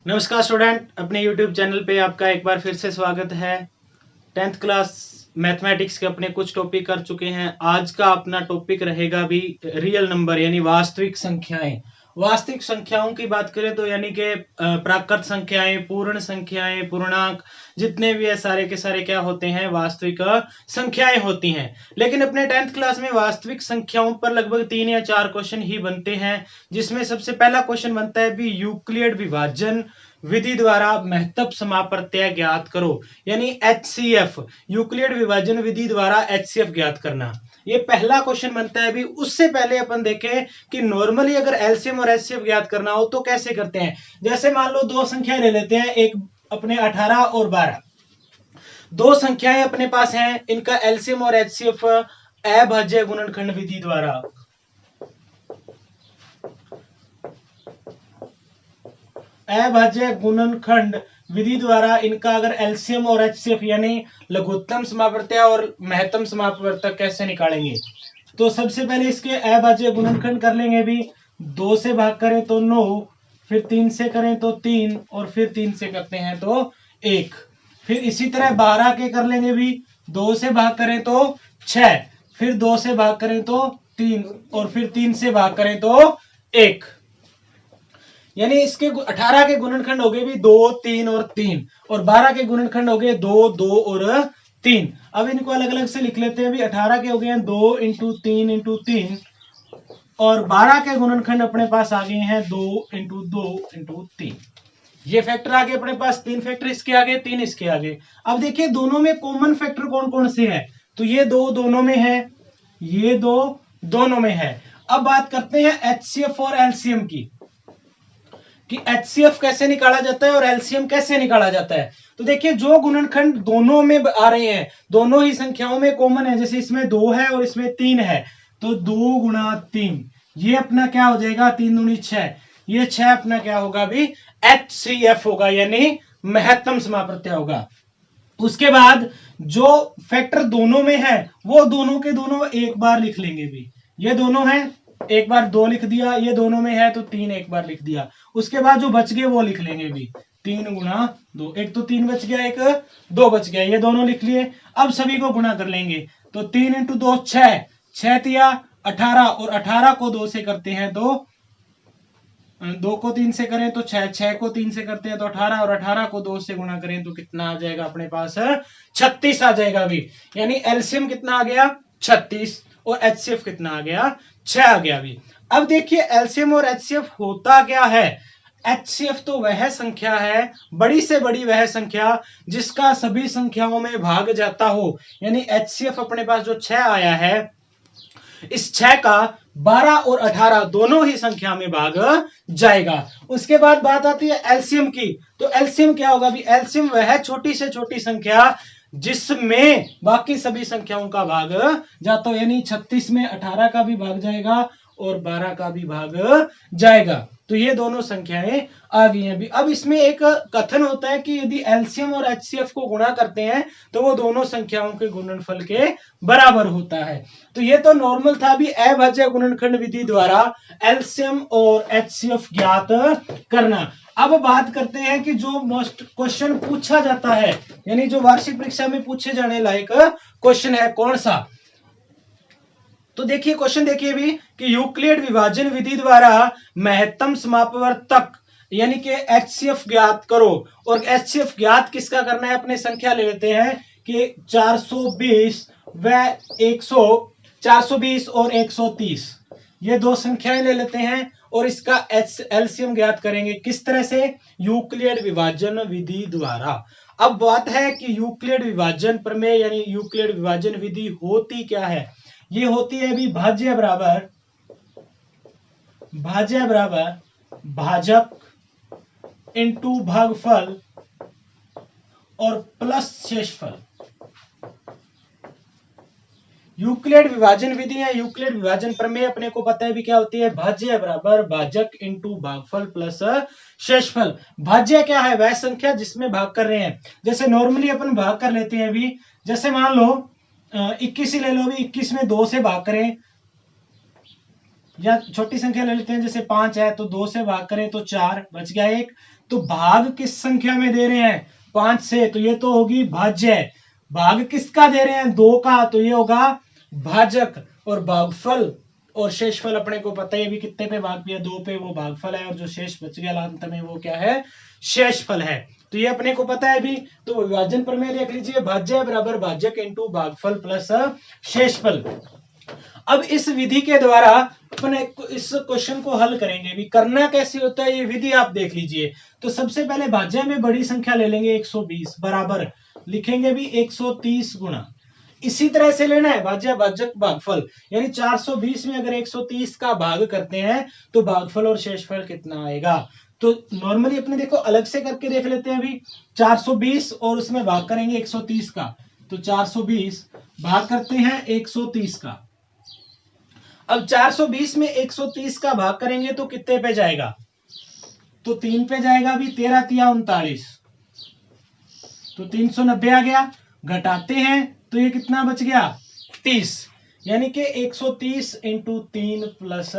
नमस्कार स्टूडेंट, अपने YouTube channel पे आपका एक बार फिर से स्वागत है। 10th क्लास मैथमेटिक्स के अपने कुछ टॉपिक कर चुके हैं। आज का अपना टॉपिक रहेगा भी रियल नंबर यानी वास्तविक संख्याएं। वास्तविक संख्याओं की बात करें तो यानी कि प्राकृत संख्याएं, पूर्ण संख्याएं, पूर्णांक, जितने भी है सारे के सारे क्या होते हैं, वास्तविक संख्याएं होती हैं। लेकिन अपने 10th क्लास में वास्तविक संख्याओं पर लगभग 3 या 4 क्वेश्चन ही बनते हैं, जिसमें सबसे पहला क्वेश्चन बनता है भी यूक्लिड विभाजन विधि द्वारा महत्तम समाप्रत्यय ज्ञात करो, यानी HCF, यूक्लिड विभाजन विधि द्वारा HCF ज्ञात करना। ये पहला क्वेश्चन बनता है। भी उससे पहले अपन देखें कि नॉर्मली अगर एलसीएम और एचसीएफ ज्ञात करना हो तो कैसे करते हैं। जैसे मान लो दो संख्या ले लेते हैं, एक अपने 18 और 12। दो संख्याएं अपने पास हैं, इनका एलसीएम और एचसीएफ अभाज्य गुणनखंड विधि द्वारा अभाज्य गुणनखंड विधि द्वारा इनका अगर एलसीएम और एचसीएफ यानी लघुत्तम समापवर्तक और महत्तम समापवर्तक कैसे निकालेंगे। तो सबसे पहले इसके अभाज्य गुणनखंड कर लेंगे। भी 2 से भाग करें तो 9, फिर 3 से करें तो 3 और फिर 3 से करते हैं तो 1। फिर इसी तरह 12 के कर लेंगे। भी 2 से भाग करें तो 6, फिर 2 से भाग करें तो 3 और फिर 3 से भाग करें तो 1। यानी इसके 18 के गुणनखंड हो गए भी 2, 3 और 3, और 12 के गुणनखंड हो गए 2, 2 और 3। अब इनको अलग अलग से लिख लेते हैं। भी 18 के हो गए हैं 2 इंटू 3 इंटू 3, और 12 के गुणनखंड अपने पास आ गए हैं 2 इंटू 2 इंटू 3। ये फैक्टर आ गए अपने पास, 3 फैक्टर इसके आगे, 3 इसके आगे। अब देखिए दोनों में कॉमन फैक्टर कौन कौन से हैं। तो ये दो दोनों में है, ये दो दोनों में है। अब बात करते हैं एचसीएफ और एलसीएम की, कि एचसीएफ कैसे निकाला जाता है और एलसीएम कैसे निकाला जाता है। तो देखिए जो गुणनखंड दोनों में आ रहे हैं, दोनों ही संख्याओं में कॉमन है, जैसे इसमें 2 है और इसमें 3 है, तो 2 गुणा 3 ये अपना क्या हो जाएगा, 3 दूनी 6, ये 6 अपना क्या होगा भी HCF होगा, यानी महत्तम समाप्रत्यय होगा। उसके बाद जो फैक्टर दोनों में है वो दोनों के दोनों एक बार लिख लेंगे। भी ये दोनों है, एक बार 2 लिख दिया, ये दोनों में है तो 3 एक बार लिख दिया। उसके बाद जो बच गए वो लिख लेंगे। भी 3 गुणा 2, एक तो 3 बच गया, एक 2 बच गया, ये दोनों लिख लिए। अब सभी को गुणा कर लेंगे, तो 3 इंटू 2 6, 6 तिया 18, और 18 को 2 से करते हैं तो 2 को 3 से करें तो 6, 6 को 3 से करते हैं तो 18, और 18 को 2 से गुणा करें तो कितना आ जाएगा अपने पास 36 आ जाएगा। भी यानी एलसीएम कितना आ गया 36 और एचसीएफ कितना आ गया 6 आ गया। भी अब देखिए एलसीएम और एचसीएफ होता क्या है। एचसीएफ तो वह संख्या है, बड़ी से बड़ी वह संख्या जिसका सभी संख्याओं में भाग जाता हो, यानी एचसीएफ अपने पास जो 6 आया है, इस 6 का 12 और 18 दोनों ही संख्या में भाग जाएगा। उसके बाद बात आती है एलसीएम की। तो एलसीएम क्या होगा। भी एलसीएम वह छोटी से छोटी संख्या जिसमें बाकी सभी संख्याओं का भाग जाता हो, यानी 36 में 18 का भी भाग जाएगा और 12 का भी भाग जाएगा। तो ये दोनों संख्याएं आ गई हैं। भी अब इसमें एक कथन होता है कि यदि एलसीएम और एचसीएफ को गुणा करते हैं तो वो दोनों संख्याओं के गुणनफल के बराबर होता है। तो ये तो नॉर्मल था। भी अभाज्य गुणनखंड विधि द्वारा एलसीएम और एचसीएफ ज्ञात करना। अब बात करते हैं कि जो मोस्ट क्वेश्चन पूछा जाता है, यानी जो वार्षिक परीक्षा में पूछे जाने लायक क्वेश्चन है कौन सा। तो देखिए क्वेश्चन देखिए भी कि यूक्लिड विभाजन विधि द्वारा महत्तम समापवर्तक यानी कि एचसीएफ ज्ञात करो। और एचसीएफ ज्ञात किसका करना है, अपने संख्या ले लेते हैं कि 420 व 420 और 130, ये दो संख्याएं ले लेते हैं और इसका एलसीएम ज्ञात करेंगे। किस तरह से, यूक्लिड विभाजन विधि द्वारा। अब बात है कि यूक्लिड विभाजन प्रमेय यानी यूक्लिड विभाजन विधि होती क्या है। ये होती है भी भाज्य बराबर भाजक इनटू भागफल और प्लस शेषफल। यूक्लिड विभाजन विधि या यूक्लिड विभाजन प्रमेय अपने को पता है भी क्या होती है, भाज्य बराबर भाजक इनटू भागफल प्लस शेषफल। भाज्य क्या है, वह संख्या जिसमें भाग कर रहे हैं। जैसे नॉर्मली अपन भाग कर लेते हैं भी, जैसे मान लो 21 ही ले लो। भी 21 में 2 से भाग करें, या छोटी संख्या ले लेते हैं जैसे 5 है तो 2 से भाग करें तो 4 बच गया 1। तो भाग किस संख्या में दे रहे हैं 5 से, तो ये तो होगी भाज्य। भाग किसका दे रहे हैं 2 का, तो ये होगा भाजक। और भागफल और शेषफल अपने को पता है अभी कितने पे भाग दिया 2 पे, वो भागफल है, और जो शेष बच गया अंत में वो क्या है शेषफल है। तो ये अपने को पता है अभी। तो विभाजन प्रमेय देख लीजिए, भाज्य बराबर भाजक इंटू भागफल प्लस शेषफल। अब इस विधि के द्वारा अपने इस क्वेश्चन को हल करेंगे। भी करना कैसे होता है ये विधि आप देख लीजिए। तो सबसे पहले भाज्य में बड़ी संख्या ले लेंगे 120 बराबर लिखेंगे भी 130 गुणा, इसी तरह से लेना है भाज्य भाजक भागफल, यानी 420 में अगर 130 का भाग करते हैं तो भागफल और शेषफल कितना आएगा। तो नॉर्मली अपने देखो अलग से करके देख लेते हैं अभी। 420 और उसमें भाग करेंगे 130 का, तो 420 भाग करते हैं 130 का। अब 420 में 130 का भाग करेंगे तो कितने पे जाएगा, तो 3 पे जाएगा भी, 13 तिया 39, तो 390 आ गया। घटाते हैं तो ये कितना बच गया 30, यानी कि 130 इंटू 3 प्लस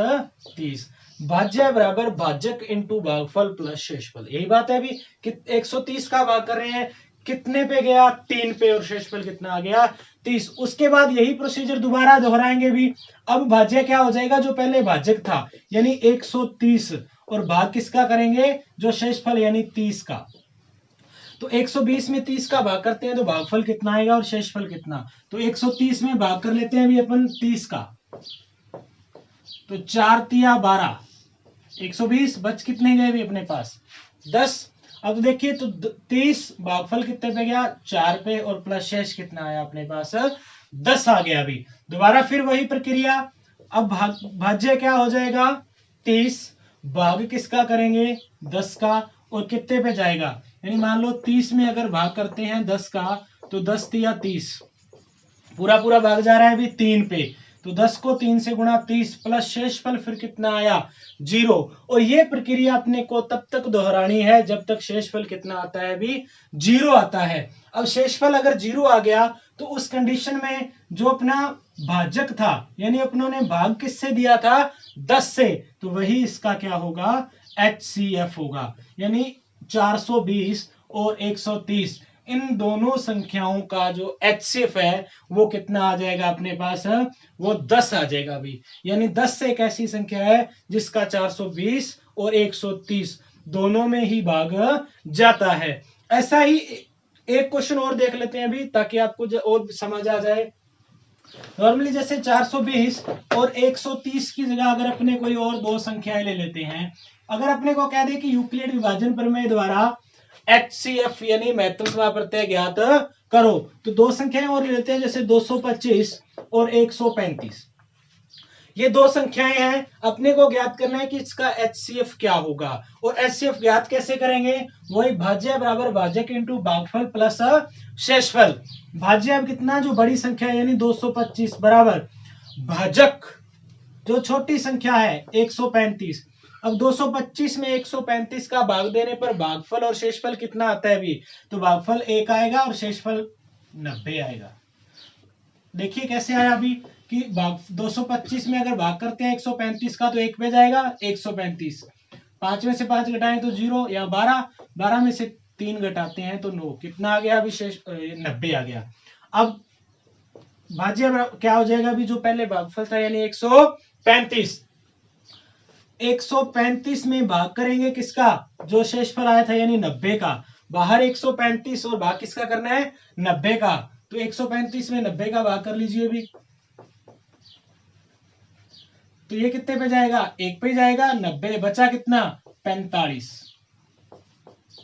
30, भाज्य बराबर भाजक इंटू भागफल प्लस शेषफल। यही बात है अभी कि 130 का भाग कर रहे हैं, कितने पे गया 3 पे, और शेषफल कितना आ गया 30। उसके बाद यही प्रोसीजर दोबारा दोहराएंगे भी। अब भाज्य क्या हो जाएगा, जो पहले भाजक था यानी 130, और भाग किसका करेंगे जो शेषफल यानी 30 का। तो 120 में 30 का भाग करते हैं तो भागफल कितना आएगा और शेषफल कितना, तो 130 में भाग कर लेते हैं अभी अपन 30 का, तो 4 तिया 12, 120 बच कितने गए भी अपने पास 10। अब देखिए तो 30 भागफल कितने पे गया 4 पे, और प्लस शेष कितना आया अपने पास 10 आ गया। अभी दोबारा फिर वही प्रक्रिया। अब भाज्य क्या हो जाएगा 30, भाग किसका करेंगे 10 का, और कितने पे जाएगा, यानी मान लो 30 में अगर भाग करते हैं 10 का, तो 10 तिया 30, पूरा पूरा भाग जा रहा है अभी 3 पे, तो 10 को 3 से गुणा 30 प्लस शेषफल फिर कितना आया 0। और ये प्रक्रिया अपने को तब तक दोहरानी है जब तक शेषफल कितना आता है अभी 0 आता है। अब शेषफल अगर 0 आ गया तो उस कंडीशन में जो अपना भाजक था, यानी अपनों ने भाग किससे दिया था 10 से, तो वही इसका क्या होगा HCF होगा, यानी 420 और 130 इन दोनों संख्याओं का जो HCF है वो कितना आ जाएगा अपने पास, वो 10 आ जाएगा अभी। यानी 10 एक ऐसी संख्या है जिसका 420 और 130 दोनों में ही भाग जाता है। ऐसा ही एक क्वेश्चन और देख लेते हैं अभी, ताकि आपको और समझ आ जाए। नॉर्मली जैसे 420 और 130 की जगह अगर अपने कोई और दो संख्याएं ले लेते हैं, अगर अपने को कह दे कि यूक्लिड विभाजन प्रमेय द्वारा HCF यानी महत्तम समापन प्रत्यय ज्ञात करो, तो दो संख्याएं और ले लेते हैं, जैसे 225 और 135। ये दो संख्याएं हैं, अपने को ज्ञात करना है कि इसका HCF क्या होगा। और HCF ज्ञात कैसे करेंगे, वही भाज्य बराबर भाजक इंटू भागफल प्लस शेषफल। भाज्य अब कितना जो बड़ी संख्या है यानी 225 बराबर भाजक जो छोटी संख्या है 135। अब 225 में 135 का भाग देने पर भागफल और शेषफल कितना आता है अभी, तो भागफल 1 आएगा और शेषफल 90 आएगा। देखिए कैसे आया अभी कि 225 में अगर भाग करते हैं 135 का तो 1 पे जाएगा 135, 5 में से 5 घटाएं तो 0 या 12, 12 में से 3 घटाते हैं तो 9, कितना आ गया अभी शेष 90 आ गया। अब भाज्य क्या हो जाएगा अभी, जो पहले भागफल था यानी 135, 135 में भाग करेंगे किसका जो शेषफल आया था यानी 90 का, बाहर 135 और भाग किसका करना है 90 का, तो 135 में 90 का भाग कर लीजिए भी, तो ये कितने पे जाएगा 1 पे जाएगा, 90 बचा कितना 45,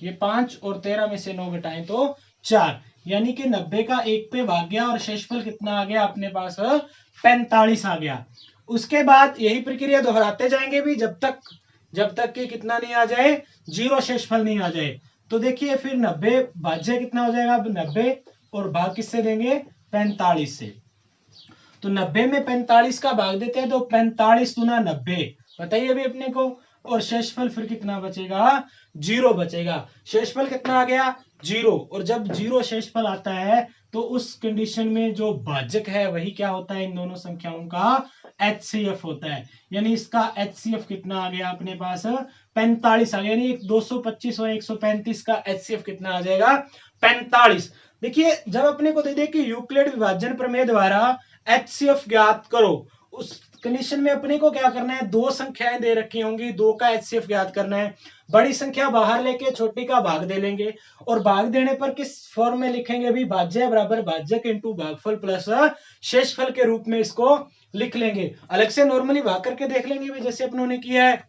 ये 5 और 13 में से 9 घटाएं तो 4, यानी कि 90 का 1 पे भाग गया और शेषफल कितना आ गया अपने पास 45 आ गया। उसके बाद यही प्रक्रिया दोहराते जाएंगे भी जब तक कि कितना नहीं आ जाए 0 शेषफल नहीं आ जाए। तो देखिए फिर 90 भाज्य कितना हो जाएगा, अब 90 और भाग किससे देंगे 45 से, तो 90 में 45 का भाग देते हैं तो 45 गुना 90 बताइए अभी अपने को, और शेषफल फिर कितना बचेगा 0 बचेगा। शेषफल कितना आ गया 0, और जब 0 शेषफल आता है तो उस कंडीशन में जो भाजक है वही क्या होता है इन दोनों संख्याओं का HCF होता है, यानी इसका HCF कितना आ गया अपने पास 45 आ गया, यानी 225 और 135 का एचसीएफ कितना आ जाएगा? 45। देखिए जब अपने को दे दे कि यूक्लिड विभाजन प्रमेय द्वारा एचसीएफ ज्ञात करो, उस कंडीशन में अपने को क्या करना है, दो संख्याएं दे रखी होंगी, दो का एचसीएफ ज्ञात करना है। बड़ी संख्या बाहर लेके छोटी का भाग दे लेंगे, और भाग देने पर किस फॉर्म में लिखेंगे भी, भाज्य बराबर भाजक इंटू भागफल प्लस शेषफल के रूप में इसको लिख लेंगे। अलग से नॉर्मली भाग करके देख लेंगे भी, जैसे अपनों ने किया है।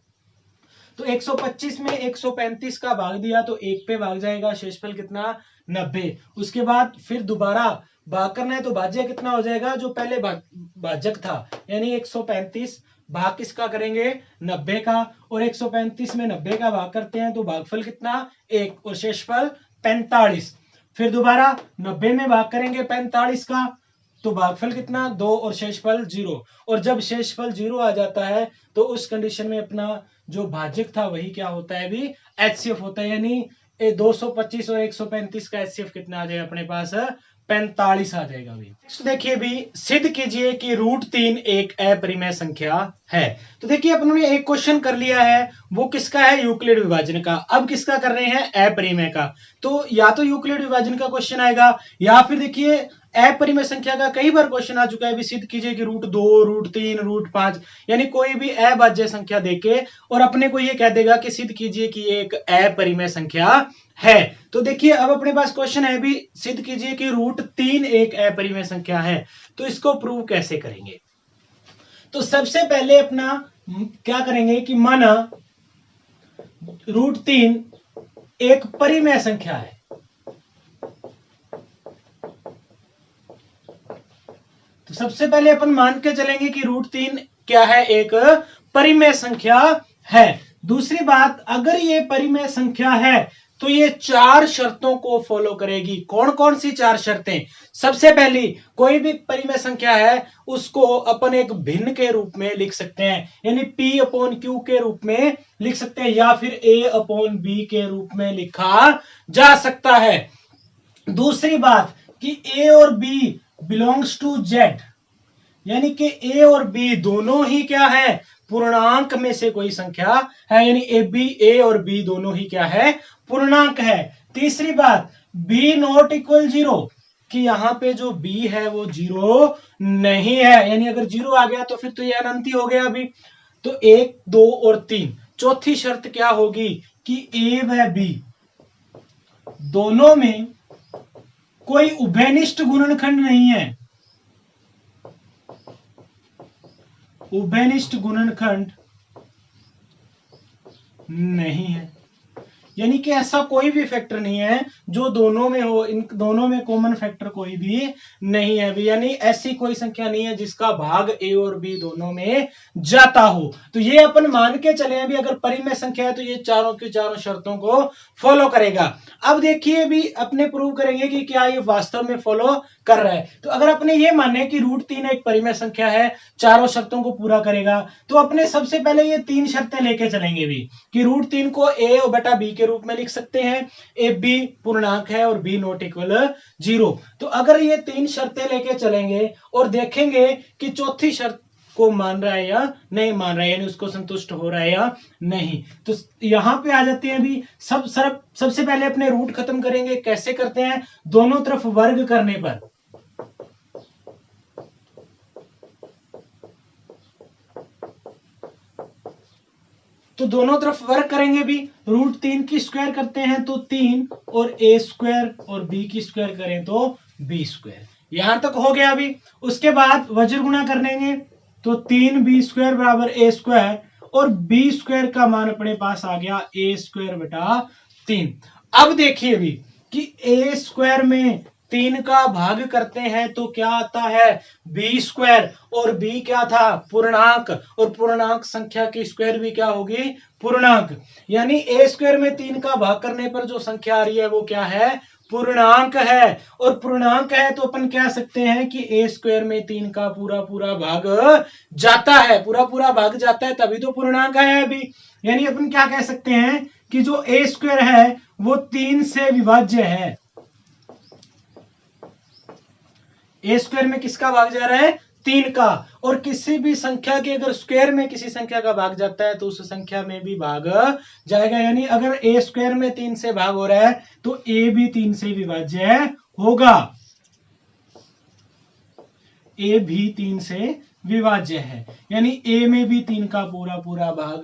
तो 125 में 135 का भाग दिया तो 1 पे भाग जाएगा, शेषफल कितना? 90। उसके बाद फिर दोबारा भाग करना है तो भाज्य कितना हो जाएगा, जो पहले भाजक था, यानी 135 भाग किसका करेंगे? 90 का, और 135 में 90 का भाग करते हैं तो भागफल कितना? 1, और शेषफल 45। फिर दोबारा 90 में भाग करेंगे 45 का, तो भागफल कितना? 2, और शेषफल 0। और जब शेषफल 0 आ जाता है तो उस कंडीशन में अपना जो भाजक था वही क्या होता है भी, एचसीएफ होता है, यानी 225 और 135 का एचसीएफ कितना आ जाएगा अपने पास? 45 आ जाएगा भी। नेक्स्ट देखिए भी, सिद्ध कीजिए कि √3 एक अपरिमेय संख्या है। तो देखिए अपन ने एक क्वेश्चन कर लिया है, वो किसका है? यूक्लिड विभाजन का। अब किसका कर रहे हैं? अपरिमेय का। तो या तो यूक्लिड विभाजन का क्वेश्चन आएगा, या फिर देखिए अपरिमेय संख्या का कई बार क्वेश्चन आ चुका है भी, सिद्ध कीजिए कि √2, √3, √5, यानी कोई भी अभाज्य संख्या देके और अपने को ये कह देगा कि सिद्ध कीजिए कि ये एक अपरिमेय संख्या है। तो देखिए अब अपने पास क्वेश्चन है भी, सिद्ध कीजिए कि √3 एक अपरिमेय संख्या है। तो इसको प्रूव कैसे करेंगे? तो सबसे पहले अपना क्या करेंगे कि माना √3 एक परिमेय संख्या है। तो सबसे पहले अपन मान के चलेंगे कि √3 क्या है? एक परिमेय संख्या है। दूसरी बात, अगर ये परिमेय संख्या है तो ये 4 शर्तों को फॉलो करेगी। कौन कौन सी 4 शर्तें? सबसे पहली, कोई भी परिमेय संख्या है उसको अपन एक भिन्न के रूप में लिख सकते हैं, यानी P/Q के रूप में लिख सकते हैं, या फिर A/B के रूप में लिखा जा सकता है। दूसरी बात कि A और B बिलोंग्स टू Z, यानी कि A और B दोनों ही क्या है? पूर्णांक में से कोई संख्या है, यानी A और B दोनों ही क्या है? पूर्णांक है। तीसरी बात, B नॉट इक्वल 0, कि यहां पे जो B है वो 0 नहीं है, यानी अगर 0 आ गया तो फिर तो ये अनंत ही हो गया अभी। तो 1, 2 और 3। चौथी शर्त क्या होगी कि A व B दोनों में कोई उभयनिष्ठ गुणनखंड नहीं है। उभयनिष्ठ गुणनखंड नहीं है, यानी कि ऐसा कोई भी फैक्टर नहीं है जो दोनों में हो, इन दोनों में कॉमन फैक्टर कोई भी नहीं है भी, यानी ऐसी कोई संख्या नहीं है जिसका भाग A और B दोनों में जाता हो। तो ये अपन मान के चले हैं भी, अगर परिमेय संख्या है तो ये चारों की चारों शर्तों को फॉलो करेगा। अब देखिए भी अपने प्रूव करेंगे कि क्या ये वास्तव में फॉलो कर रहा है। तो अगर अपने ये माने कि √3 एक परिमेय संख्या है, चारों शर्तों को पूरा करेगा, तो अपने सबसे पहले ये 3 शर्तें लेके चलेंगे भी, कि √3 को A/B के रूप में लिख सकते हैं। AB पूर्णांक है और B नॉट इक्वल 0। तो अगर ये 3 शर्तें लेके चलेंगे और देखेंगे कि चौथी शर्त को मान रहा है या नहीं मान रहा है, यानी उसको संतुष्ट हो रहा है या नहीं, तो यहां पे आ जाते हैं भी। सबसे पहले अपने रूट खत्म करेंगे। कैसे करते हैं? दोनों तरफ वर्ग करने पर। तो दोनों तरफ वर्ग करेंगे भी, √3 की स्क्वायर करते हैं तो 3, और A² और B की स्क्वायर करें तो B²। यहां तक हो गया अभी। उसके बाद वज्र गुणा कर लेंगे तो 3B² बराबर A², और B² का मान अपने पास आ गया A² बटा 3। अब देखिए भी कि A² में 3 का भाग करते हैं तो क्या आता है? B², और B क्या था? पूर्णांक, और पूर्णांक संख्या की स्क्वायर भी क्या होगी? पूर्णांक, यानी A² में 3 का भाग करने पर जो संख्या आ रही है वो क्या है? पूर्णांक है। और पूर्णांक है तो अपन कह सकते हैं कि A² में 3 का पूरा पूरा भाग जाता है, पूरा पूरा भाग जाता है, तभी तो पूर्णांक है अभी। यानी अपन क्या कह सकते हैं कि जो A² है वो 3 से विभाज्य है। A² में किसका भाग जा रहा है? 3 का, और किसी भी संख्या के अगर स्क्वायर में किसी संख्या का भाग जाता है तो उस संख्या में भी भाग जाएगा। यानी अगर ए स्क्वायर में 3 से भाग हो रहा है तो ए भी 3 से विभाज्य होगा, ए भी 3 से विभाज्य है, यानी ए में भी 3 का पूरा पूरा भाग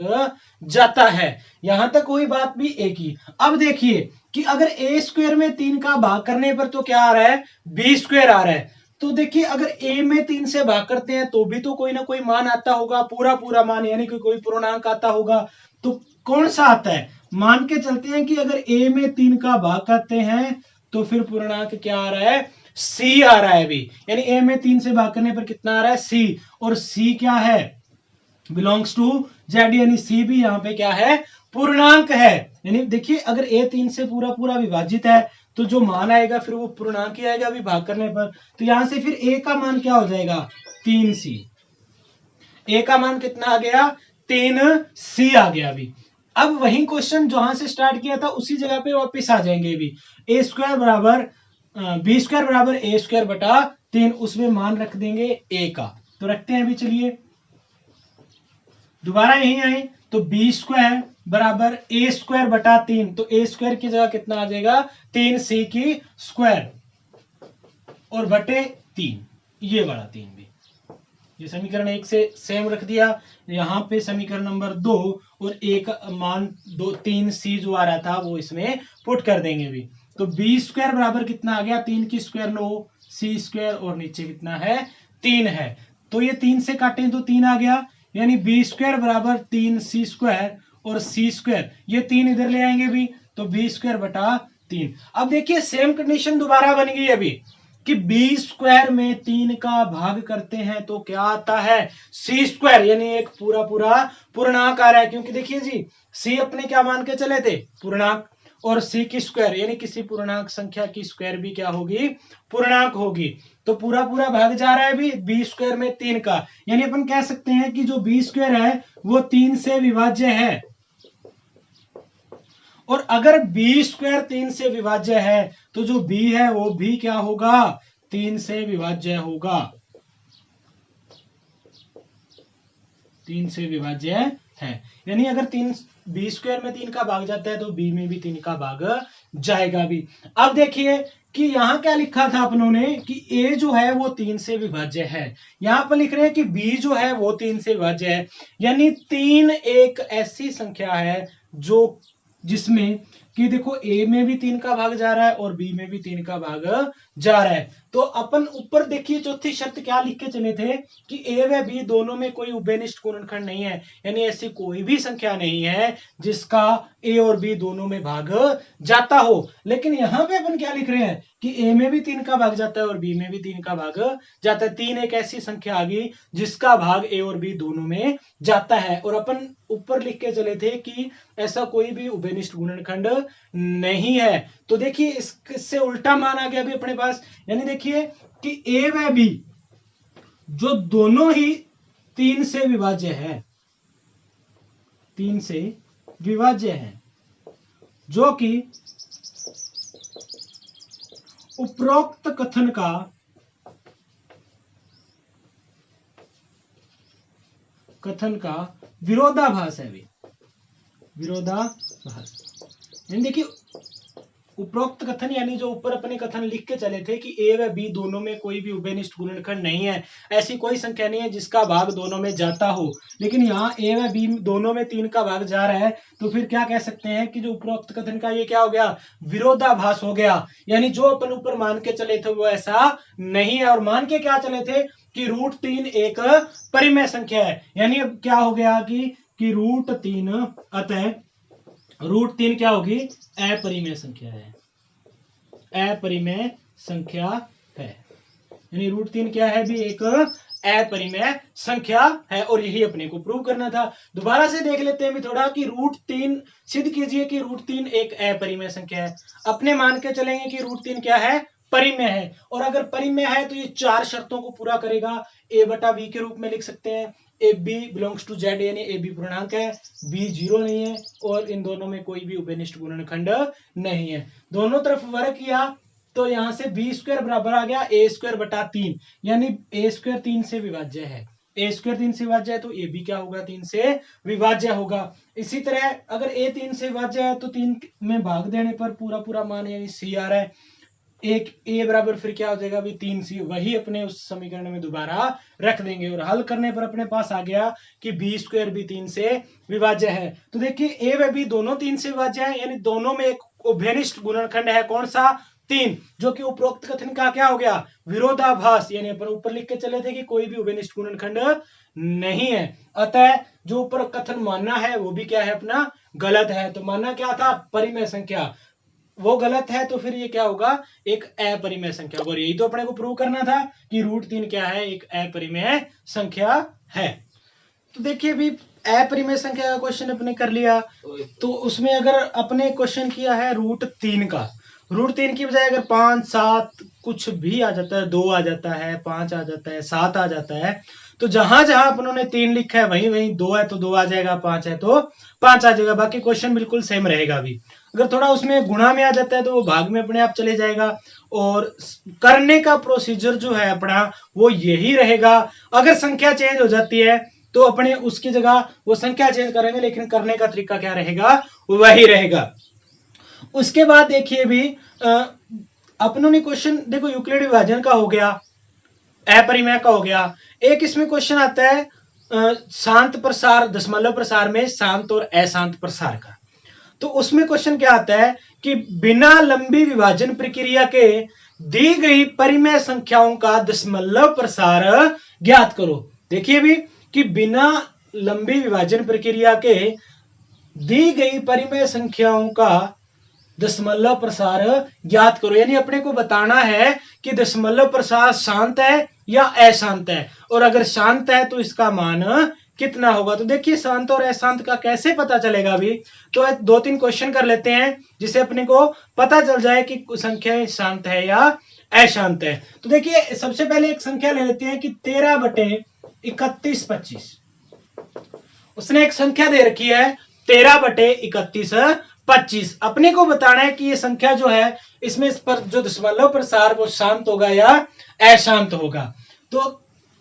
जाता है। यहां तक कोई बात भी ए की। अब देखिए कि अगर ए स्क्वायर में 3 का भाग करने पर तो क्या आ रहा है, बी स्क्वायर आ रहा है। तो देखिए अगर ए में 3 से भाग करते हैं तो भी तो कोई ना कोई मान आता होगा, पूरा पूरा मान, यानी कि कोई पूर्णांक आता होगा। तो कौन सा आता है, मान के चलते हैं कि अगर ए में 3 का भाग करते हैं तो फिर पूर्णांक क्या आ रहा है, सी आ रहा है अभी, यानी ए में 3 से भाग करने पर कितना आ रहा है, सी, और सी क्या है, बिलोंग्स टू जेड, यानी सी भी यहाँ पे क्या है, पूर्णांक है। यानी देखिए अगर ए 3 से पूरा पूरा विभाजित है तो जो मान आएगा फिर वो पूर्णांक ही आएगा अभी भाग करने पर। तो यहां से फिर ए का मान क्या हो जाएगा, 3c, ए का मान कितना आ गया, 3c आ गया अभी। अब वही क्वेश्चन जहां से स्टार्ट किया था उसी जगह पे वापस आ जाएंगे अभी। ए स्क्वायर बराबर बी स्क्वायर बराबर ए स्क्वायर बटा 3, उसमें मान रख देंगे ए का, तो रखते हैं अभी। चलिए दोबारा यही आए तो बी स्क्वायर बराबर ए स्क्वायर बटा 3, तो ए स्क्वायर की जगह कितना आ जाएगा, 3c की स्क्वायर और बटे 3, ये वाला 3 भी, ये समीकरण 1 से सेम रख दिया। यहां पे समीकरण नंबर 2 और एक मान 3c जो आ रहा था वो इसमें पुट कर देंगे अभी। तो बी स्क्वायर बराबर कितना आ गया, 3 की स्क्वायर 9, सी स्क्वायर और नीचे कितना है, 3 है। तो ये 3 से काटें तो 3 आ गया, यानी बी स्क्वायर बराबर 3c स्क्वायर और सी स्क्वायर, ये 3 इधर ले आएंगे भी, तो बी स्क्वायर बटा 3। अब देखिए सेम कंडीशन दोबारा बन गई अभी कि बी स्क्वायर में 3 का भाग करते हैं तो क्या आता है, सी स्क्वायर, यानी एक पूरा पूरा पूर्णांक आ रहा है। क्योंकि देखिए जी सी अपने क्या मान के चले थे, पूर्णांक, और सी की स्क्वायर यानी किसी पूर्णांक संख्या की स्क्वायर भी क्या होगी, पूर्णांक होगी। तो पूरा पूरा भाग जा रहा है भी बी स्क्वायर में 3 का, यानी अपन कह सकते हैं कि जो बी स्क्वायर है वो 3 से विभाज्य है। और अगर बी स्क्वायर 3 से विभाज्य है तो जो बी है वो भी क्या होगा, 3 से विभाज्य होगा, 3 से विभाज्य है। यानी अगर 3 बी स्क्वायर में 3 का भाग जाता है तो बी में भी 3 का भाग जाएगा भी। अब देखिए कि यहां क्या लिखा था अपनों ने कि ए जो है वो 3 से विभाज्य है, यहां पर लिख रहे हैं कि बी जो है वो 3 से विभाज्य है। यानी 3 एक ऐसी संख्या है जो जिसमें कि देखो ए में भी 3 का भाग जा रहा है और बी में भी 3 का भाग जा रहा है। तो अपन ऊपर देखिए चौथी शर्त क्या लिख के चले थे कि ए व बी दोनों में कोई उभयनिष्ठ गुणनखंड नहीं है, यानी ऐसी कोई भी संख्या नहीं है जिसका ए और बी दोनों में भाग जाता हो। लेकिन यहां पे अपन क्या लिख रहे हैं कि ए में भी 3 का भाग जाता है और बी में भी 3 का भाग जाता है। 3 एक ऐसी संख्या आ गई जिसका भाग ए और बी दोनों में जाता है, और अपन ऊपर लिख के चले थे कि ऐसा कोई भी उभयनिष्ठ गुणनखंड नहीं है। तो देखिए इससे उल्टा मान आ गया अभी अपने पास, यानी देखिए कि ए व बी जो दोनों ही 3 से विभाज्य है, 3 से विभाज्य है, जो कि उपरोक्त कथन का विरोधाभास है भी, विरोधाभास। यानी देखिए उपरोक्त कथन यानी जो ऊपर अपने कथन लिख के चले थे कि ए व बी दोनों में कोई भी उभयनिष्ठ गुणनखंड नहीं है, ऐसी कोई संख्या नहीं है जिसका भाग दोनों में जाता हो। लेकिन यहाँ ए व बी दोनों में 3 का भाग जा रहा है, तो फिर क्या कह सकते हैं कि जो उपरोक्त कथन का ये क्या हो गया, विरोधाभास हो गया। यानी जो अपन ऊपर मान के चले थे वो ऐसा नहीं है। और मान के क्या चले थे कि √3 एक परिमेय संख्या है, यानी अब क्या हो गया कि √3 अतः √3 क्या होगी, अपरिमेय संख्या है, अपरिमेय संख्या है। यानी √3 क्या है भी, एक अपरिमेय संख्या है, और यही अपने को प्रूव करना था। दोबारा से देख लेते हैं भी थोड़ा कि √3 सिद्ध कीजिए कि √3 एक अपरिमेय संख्या है। अपने मान के चलेंगे कि √3 क्या है, परिमेय है, और अगर परिमेय है तो ये 4 शर्तों को पूरा करेगा। a बटा b के रूप में लिख सकते हैं, A B belongs to Z, यानी ए बी पूर्णांक है, बी 0 नहीं है, और इन दोनों में कोई भी उभयनिष्ठ गुणनखंड नहीं है। दोनों तरफ वर्ग किया तो यहां से बी स्क्वायर बराबर आ गया ए स्क्वायर बटा 3, यानी ए स्क्वायर 3 से विभाज्य है। ए स्क्वायर 3 से विभाज्य है तो ए भी क्या होगा, 3 से विभाज्य होगा। इसी तरह अगर ए 3 से विभाज्य है तो 3 में भाग देने पर पूरा पूरा मान यानी सी आ रहा है। एक ए बराबर फिर क्या हो जाएगा अभी 3c, वही अपने उस समीकरण में दोबारा रख देंगे और हल करने पर अपने पास आ गया कि बी स्क्वायर भी 3 से विभाज्य है। तो देखिए ए व बी दोनों 3 से विभाज्य है, यानी दोनों में एक उभयनिष्ठ गुणनखंड है। कौन सा, 3, जो कि उपरोक्त कथन का क्या हो गया, विरोधाभास, यानी अपन ऊपर लिख के चले थे कि कोई भी उभयनिष्ठ गुणनखंड नहीं है। अतः जो ऊपर कथन मानना है वो भी क्या है अपना गलत है। तो मानना क्या था, परिमेय संख्या, वो गलत है, तो फिर ये क्या होगा, एक अपरिमेय संख्या होगा। और यही तो अपने को प्रूव करना था कि √3 क्या है, एक अपरिमेय संख्या है। तो देखिए अभी अपरिमेय संख्या का क्वेश्चन अपने कर लिया, तो उसमें अगर अपने क्वेश्चन किया है √3 का, √3 की बजाय अगर 5, 7 कुछ भी आ जाता है, 2 आ जाता है, 5 आ जाता है, 7 आ जाता है, तो जहां जहां अपनों ने 3 लिखा है वहीं वहीं 2 है तो 2 आ जाएगा, 5 है तो 5 आ जाएगा, बाकी क्वेश्चन बिल्कुल सेम रहेगा। अभी अगर थोड़ा उसमें गुणा में आ जाता है तो वो भाग में अपने आप चले जाएगा। और करने का प्रोसीजर जो है अपना वो यही रहेगा। अगर संख्या चेंज हो जाती है तो अपने उसकी जगह वो संख्या चेंज करेंगे, लेकिन करने का तरीका क्या रहेगा, वही रहेगा। उसके बाद देखिए भी अपनों ने क्वेश्चन देखो, यूक्लिड विभाजन का हो गया, अपरिमेय का हो गया। एक इसमें क्वेश्चन आता है शांत प्रसार, दशमलव प्रसार में शांत और अशांत प्रसार का। तो उसमें क्वेश्चन क्या आता है कि बिना लंबी विभाजन प्रक्रिया के दी गई परिमेय संख्याओं का दशमलव प्रसार ज्ञात करो। देखिए भी कि बिना लंबी विभाजन प्रक्रिया के दी गई परिमेय संख्याओं का दशमलव प्रसार ज्ञात करो, यानी अपने को बताना है कि दशमलव प्रसार शांत है या अशांत है, और अगर शांत है तो इसका मान कितना होगा। तो देखिए शांत और अशांत का कैसे पता चलेगा अभी, तो 2-3 क्वेश्चन कर लेते हैं जिससे अपने को पता चल जाए कि संख्या शांत है या अशांत है। तो देखिए सबसे पहले एक संख्या ले लेते हैं कि 13/31/25। उसने एक संख्या दे रखी है 13/31/25। अपने को बताना है कि ये संख्या जो है इसमें इस पर जो दशमलव प्रसार वो शांत होगा या अशांत होगा। तो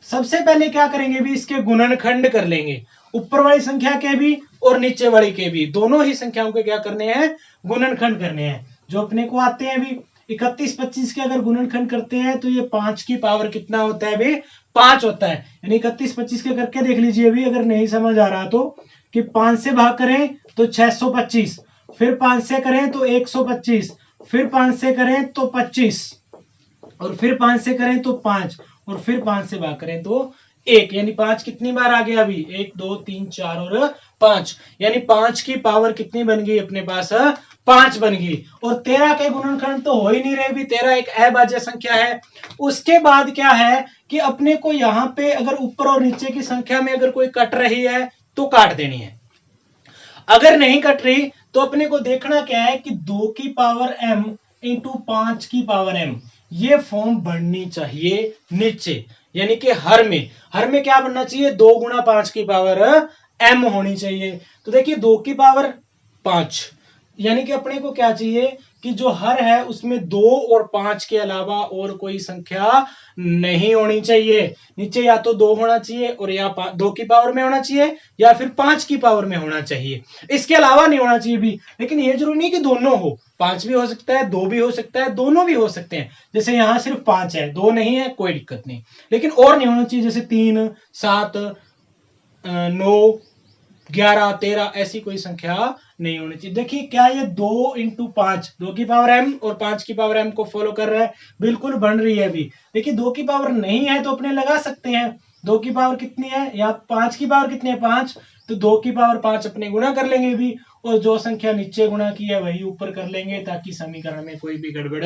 सबसे पहले क्या करेंगे भी, इसके गुणनखंड कर लेंगे, ऊपर वाली संख्या के भी और नीचे वाली के भी, दोनों ही संख्याओं के क्या करने हैं, गुणनखंड करने हैं। जो अपने को आते हैं भी 31/25 के अगर गुणनखंड करते हैं तो ये 5 की पावर कितना होता है भी, 5 होता है। यानी 31/25 के करके देख लीजिए अभी, अगर नहीं समझ आ रहा तो, कि 5 से भाग करें तो 625, फिर 5 से करें तो 125, फिर 5 से करें तो 25, और फिर 5 से करें तो 5, और फिर 5 से भाग करें तो 1, यानी 5 कितनी बार आ गया अभी, 1 2 3 4 और 5, यानी 5 की पावर कितनी बन गई अपने पास, 5 बन गई। और 13 के गुणनखंड तो हो ही नहीं रहे भी, 13 एक अभाज्य संख्या है। उसके बाद क्या है कि अपने को यहाँ पे अगर ऊपर और नीचे की संख्या में अगर कोई कट रही है तो काट देनी है, अगर नहीं कट रही तो अपने को देखना क्या है कि 2 की पावर m इंटू 5 की पावर m, ये फॉर्म बननी चाहिए नीचे, यानी कि हर में क्या बनना चाहिए, 2 गुणा 5 की पावर m होनी चाहिए। तो देखिए 2 की पावर 5, यानी कि अपने को क्या चाहिए कि जो हर है उसमें 2 और 5 के अलावा और कोई संख्या नहीं होनी चाहिए। नीचे या तो 2 होना चाहिए और या 2 की पावर में होना चाहिए, या फिर 5 की पावर में होना चाहिए, इसके अलावा नहीं होना चाहिए भी। लेकिन ये जरूरी नहीं कि दोनों हो, 5 भी हो सकता है, 2 भी हो सकता है, दोनों भी हो सकते हैं। जैसे यहाँ सिर्फ 5 है, 2 नहीं है, कोई दिक्कत नहीं, लेकिन और नहीं होना चाहिए, जैसे 3 7 9 11 13 ऐसी कोई संख्या नहीं होनी चाहिए। देखिए क्या ये 2 इंटू 5, 2 की पावर m और 5 की पावर m को फॉलो कर रहा है, बिल्कुल बन रही है अभी। देखिए 2 की पावर नहीं है तो अपने लगा सकते हैं 2 की पावर कितनी है, या 5 की पावर कितनी है 5, तो 2 की पावर 5 अपने गुणा कर लेंगे भी, और जो संख्या नीचे गुणा की है वही ऊपर कर लेंगे, ताकि समीकरण में कोई भी गड़बड़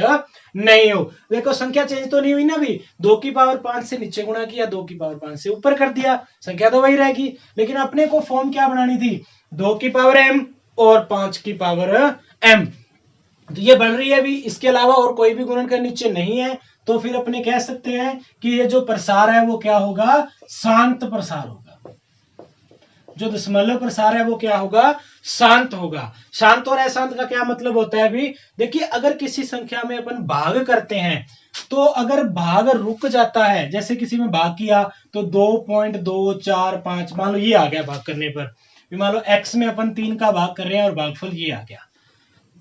नहीं हो। देखो संख्या चेंज तो नहीं हुई ना भी, 2 की पावर 5 से नीचे गुणा किया, 2 की पावर 5 से ऊपर कर दिया, संख्या तो वही रहेगी। लेकिन अपने को फॉर्म क्या बनानी थी, 2 की पावर m और 5 की पावर m, तो ये बन रही है अभी। इसके अलावा और कोई भी गुणनखंड नीचे नहीं है, तो फिर अपने कह सकते हैं कि ये जो प्रसार है वो क्या होगा, शांत प्रसार होगा। जो दशमलव प्रसार है वो क्या होगा, शांत होगा। शांत और अशांत का क्या मतलब होता है अभी देखिए, अगर किसी संख्या में अपन भाग करते हैं तो अगर भाग रुक जाता है, जैसे किसी में भाग किया तो 2.245 मान लो ये आ गया भाग करने पर, मान लो x में अपन 3 का भाग कर रहे हैं और भागफल ये आ गया,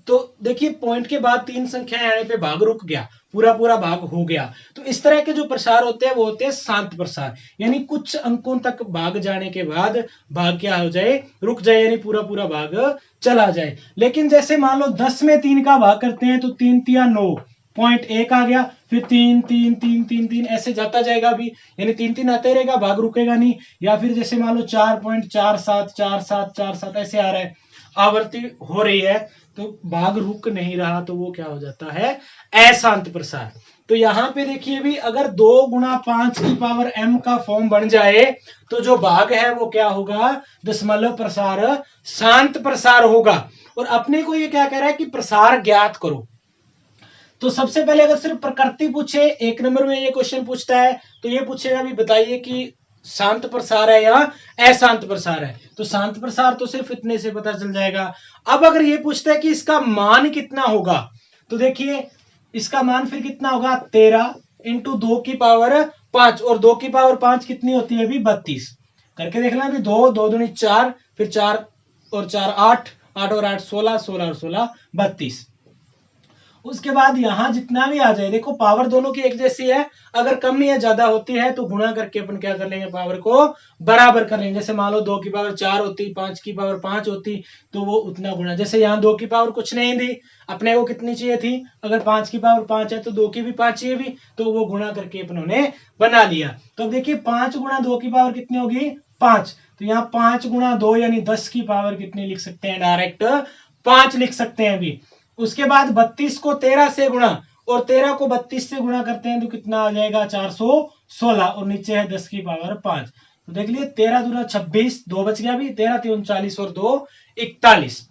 तो देखिए पॉइंट के बाद 3 संख्याएं आने पे भाग रुक गया, पूरा पूरा भाग हो गया। तो इस तरह के जो प्रसार होते हैं वो होते हैं शांत प्रसार, यानी कुछ अंकों तक भाग जाने के बाद भाग क्या हो जाए, रुक जाए, यानी पूरा पूरा भाग चला जाए। लेकिन जैसे मान लो 10 में 3 का भाग करते हैं तो 3 तिया 9, पॉइंट 1 आ गया, फिर 3 3 3 3 3 ऐसे जाता जाएगा अभी, यानी 3 3 आते रहेगा, भाग रुकेगा नहीं। या फिर जैसे मान लो 4.47 47 47 ऐसे आ रहा है, आवृत्ति हो रही है तो भाग रुक नहीं रहा, तो वो क्या हो जाता है, अशांत प्रसार। तो यहां पे देखिए भी अगर 2 गुणा 5 की पावर m का फॉर्म बन जाए तो जो भाग है वो क्या होगा, दशमलव प्रसार, शांत प्रसार होगा। और अपने को ये क्या कह रहा है कि प्रसार ज्ञात करो। तो सबसे पहले अगर सिर्फ प्रकृति पूछे, 1 नंबर में ये क्वेश्चन पूछता है तो ये पूछेगा भी बताइए कि शांत प्रसार है या अशांत प्रसार है, तो शांत प्रसार तो सिर्फ इतने से पता चल जाएगा। अब अगर ये पूछता है कि इसका मान कितना होगा, तो देखिए इसका मान फिर कितना होगा, 13 इंटू 2 की पावर 5, और 2 की पावर 5 कितनी होती है अभी, 32 करके देखना अभी, 2 2 दूनी 4, फिर 4 और 4 8, 8 और 8 16, 16 और 16 32। उसके बाद यहां जितना भी आ जाए, देखो पावर दोनों की एक जैसी है, अगर कम या ज्यादा होती है तो गुणा करके अपन क्या कर लेंगे, पावर को बराबर कर लेंगे। जैसे मान लो 2 की पावर 4 होती, 5 की पावर 5 होती, तो वो उतना गुणा, जैसे यहाँ 2 की पावर कुछ नहीं दी, अपने को कितनी चाहिए थी, अगर 5 की पावर 5 है तो 2 की भी 5 चाहिए भी, तो वो गुणा करके अपनों ने बना लिया। तो अब देखिए 5 गुणा 2 की पावर कितनी होगी, 5, तो यहाँ 5 गुणा 2 यानी 10 की पावर कितनी लिख सकते हैं, डायरेक्ट 5 लिख सकते हैं अभी। उसके बाद 32 को 13 से गुणा, और 13 को 32 से गुणा करते हैं तो कितना आ जाएगा, 416, और नीचे है 10 की पावर 5। तो देख लिए 13 दूना 26, 2 बच गया भी, 13 3 39 और 2 41।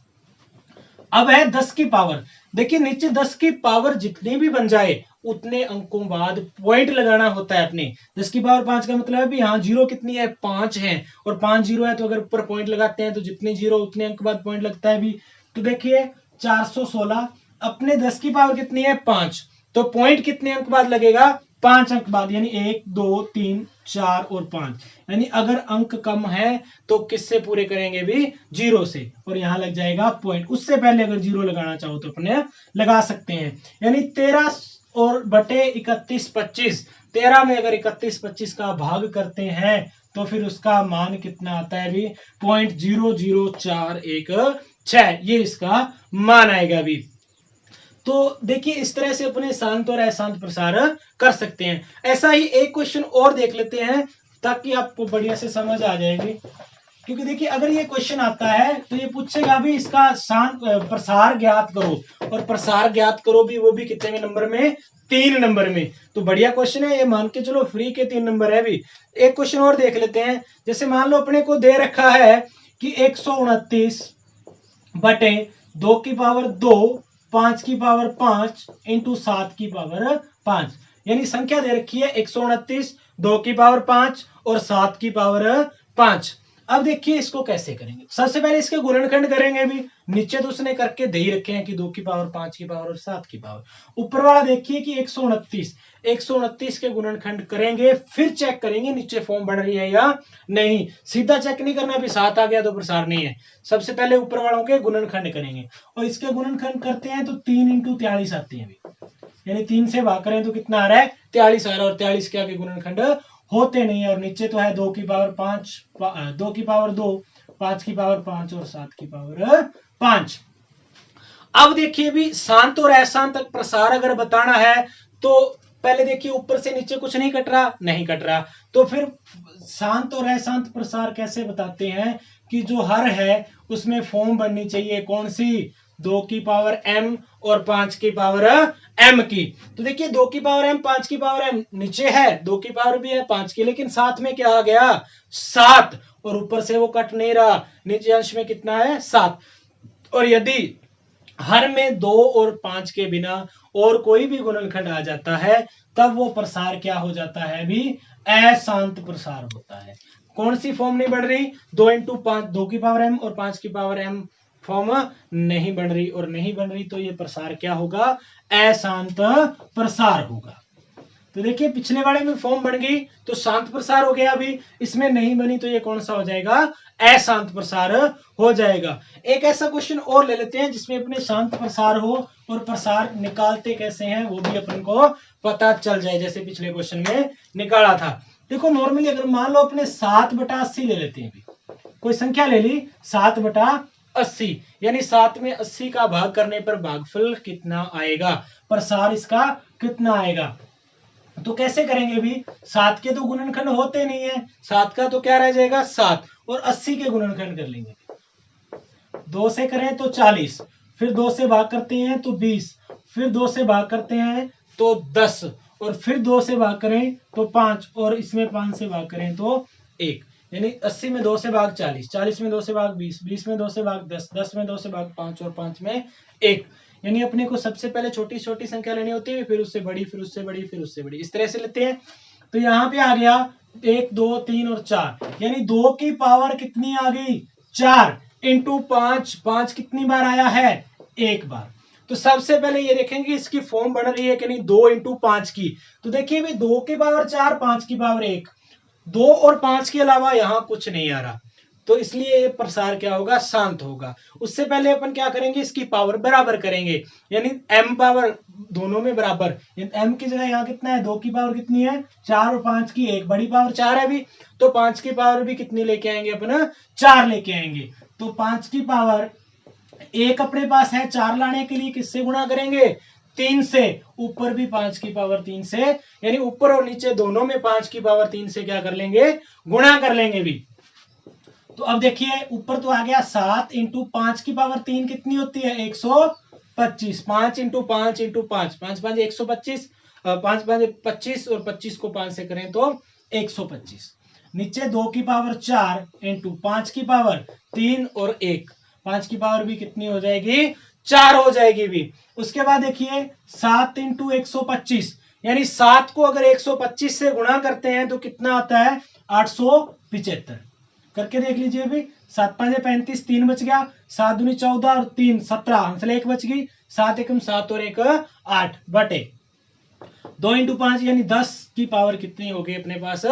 अब है 10 की पावर, देखिए नीचे 10 की पावर जितनी भी बन जाए उतने अंकों बाद पॉइंट लगाना होता है अपने। 10 की पावर 5 का मतलब है भी यहाँ जीरो कितनी है, 5 है, और 5 जीरो है तो अगर ऊपर पॉइंट लगाते हैं तो जितने जीरो उतने अंक बाद पॉइंट लगता है भी। तो देखिए 416, अपने 10 की पावर कितनी है, 5, तो पॉइंट कितने अंक बाद लगेगा, 5 अंक बाद, यानी 1 2 3 4 और 5। यानी अगर अंक कम है तो किससे पूरे करेंगे भी, जीरो से, और यहां लग जाएगा पॉइंट। उससे पहले अगर जीरो लगाना चाहो तो अपने लगा सकते हैं। यानी 13 और बटे 31 25, 13 में अगर 31 25 का भाग करते हैं तो फिर उसका मान कितना आता है भी, 0.00416, ये इसका मान आएगा भी। तो देखिए इस तरह से अपने शांत और अशांत प्रसार कर सकते हैं। ऐसा ही एक क्वेश्चन और देख लेते हैं ताकि आपको बढ़िया से समझ आ जाएगी। क्योंकि देखिए अगर ये क्वेश्चन आता है तो ये पूछेगा भी इसका शांत प्रसार ज्ञात करो, और प्रसार ज्ञात करो भी वो भी कितने नंबर में, 3 नंबर में। तो बढ़िया क्वेश्चन है ये, मान के चलो फ्री के 3 नंबर है भी। एक क्वेश्चन और देख लेते हैं। जैसे मान लो अपने को दे रखा है कि 129 बटे 2 की पावर 2, 5 की पावर 5 इंटू 7 की पावर 5, यानी संख्या दे रखी है 129, 2 की पावर 5 और 7 की पावर 5। अब देखिए इसको कैसे करेंगे, सबसे पहले इसके गुणनखंड करेंगे भी। नीचे तो उसने करके दे ही रखे हैं कि 2 की पावर 5 की पावर और 7 की पावर। ऊपर वाला देखिए कि 129 के गुणनखंड करेंगे, फिर चेक करेंगे नीचे फॉर्म बन रही है या नहीं। सीधा चेक नहीं करना भी 7 आ गया तो प्रसार नहीं है, सबसे पहले ऊपर वालों के गुणनखंड करेंगे। और इसके गुणनखंड करते हैं तो 3 इंटू 43 आते हैं, यानी 3 से भाग करें तो कितना आ रहा है, 43 आ रहा है। और 43 के आगे गुणनखंड होते नहीं है। और नीचे तो है 2 की पावर 5, 2 की पावर 2, 5 की पावर 5 और 7 की पावर 5। अब देखिए भी शांत और अशांत प्रसार अगर बताना है तो पहले देखिए ऊपर से नीचे कुछ नहीं कट रहा, नहीं कट रहा, तो फिर शांत और अशांत प्रसार कैसे बताते हैं कि जो हर है उसमें फॉर्म बननी चाहिए कौन सी, 2 की पावर m और 5 की पावर m की। तो देखिए 2 की पावर m, 5 की पावर m, नीचे है 2 की पावर भी है 5 की, लेकिन साथ में क्या आ गया, 7, और ऊपर से वो कट नहीं रहा, नीचे अंश में कितना है, 7। और यदि हर में 2 और 5 के बिना और कोई भी गुणनखंड आ जाता है तब वो प्रसार क्या हो जाता है भी, अशांत प्रसार होता है। कौन सी फॉर्म नहीं बन रही? 2 इंटू 5 2 की पावर m और 5 की पावर m फॉर्म नहीं बन रही, और नहीं बन रही तो ये प्रसार क्या होगा? अशांत प्रसार होगा। तो देखिए पिछले वाले में फॉर्म बन गई तो शांत प्रसार हो गया, अभी इसमें नहीं बनी तो ये कौन सा हो जाएगा? अशांत प्रसार हो जाएगा। एक ऐसा क्वेश्चन और ले लेते हैं जिसमें अपने शांत प्रसार हो और प्रसार निकालते कैसे हैं वो भी अपन को पता चल जाए, जैसे पिछले क्वेश्चन में निकाला था। देखो नॉर्मली अगर मान लो अपने 7/80 ले लेते हैं, कोई संख्या ले ली 7/80, यानी 7 में 80 का भाग करने पर भागफल कितना आएगा, प्रसार इसका कितना आएगा? तो कैसे करेंगे? भी 7 के तो गुणनखंड होते नहीं है, 7 का तो क्या रह जाएगा? 7, और 80 के गुणनखंड कर लेंगे। 2 से करें तो 40, फिर 2 से भाग करते हैं तो 20, फिर 2 से भाग करते हैं तो 10, और फिर 2 से भाग करें तो 5, और इसमें 5 से भाग करें तो 1, यानी 80 में 2 से भाग 40, 40 में 2 से भाग 20, 20 में 2 से भाग 10, 10 में 2 से भाग 5, और 5 में 1। यानी अपने को सबसे पहले छोटी छोटी संख्या लेनी होती है, फिर उससे बड़ी, फिर उससे बड़ी, फिर उससे बड़ी, इस तरह से लेते हैं। तो यहाँ पे आ गया 1 2 3 और 4, यानी 2 की पावर कितनी आ गई? 4 इंटू 5, 5 कितनी बार आया है? 1 बार। तो सबसे पहले ये देखेंगे इसकी फॉर्म बन रही है कि नहीं 2 इंटू 5 की। तो देखिए भाई 2 की पावर 4, 5 की पावर 1, 2 और 5 के अलावा यहां कुछ नहीं आ रहा, तो इसलिए ये प्रसार क्या होगा? शांत होगा। उससे पहले अपन क्या करेंगे? इसकी पावर बराबर करेंगे, यानी m पावर दोनों में बराबर, m की जगह यहाँ कितना है? 2 की पावर कितनी है? 4, और 5 की 1, बड़ी पावर 4 है अभी, तो 5 की पावर भी कितनी लेके आएंगे अपन? 4 लेके आएंगे। तो 5 की पावर 1 अपने पास है, 4 लाने के लिए किससे गुणा करेंगे? 3 से। ऊपर भी 5 की पावर 3 से, यानी ऊपर और नीचे दोनों में 5 की पावर 3 से क्या कर लेंगे? गुणा कर लेंगे भी। तो अब देखिए ऊपर तो आ गया 7 इंटू 5 की पावर 3 कितनी होती है? 125, 5 इंटू 5 इंटू 5, 5 5 125, 5 5 25, और 25 को 5 से करें तो 125। नीचे 2 की पावर 4 इंटू 5 की पावर 3 और 1, 5 की पावर भी कितनी हो जाएगी? 4 हो जाएगी भी। उसके बाद देखिए 7 इंटू 125, यानी 7 को अगर 125 से गुणा करते हैं तो कितना आता है? 875। करके देख लीजिए भी, 7 5 35, 3 बच गया, 7 दूनी 14 और 3 17, आंसर 1 बच गई, 7 एकम 7 और 1 8 बटे 2 इंटू 5, यानी 10 की पावर कितनी होगी अपने पास?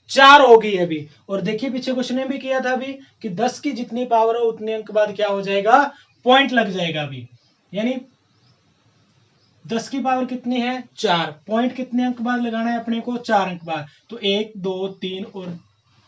4 होगी अभी। और देखिए पीछे क्वेश्चन में भी किया था अभी कि 10 की जितनी पावर हो उतने अंक बाद क्या हो जाएगा? पॉइंट लग जाएगा अभी, यानी 10 की पावर कितनी है? 4, पॉइंट कितने अंक बाद लगाना है अपने को? 4 अंक बाद। तो 1 2 3 और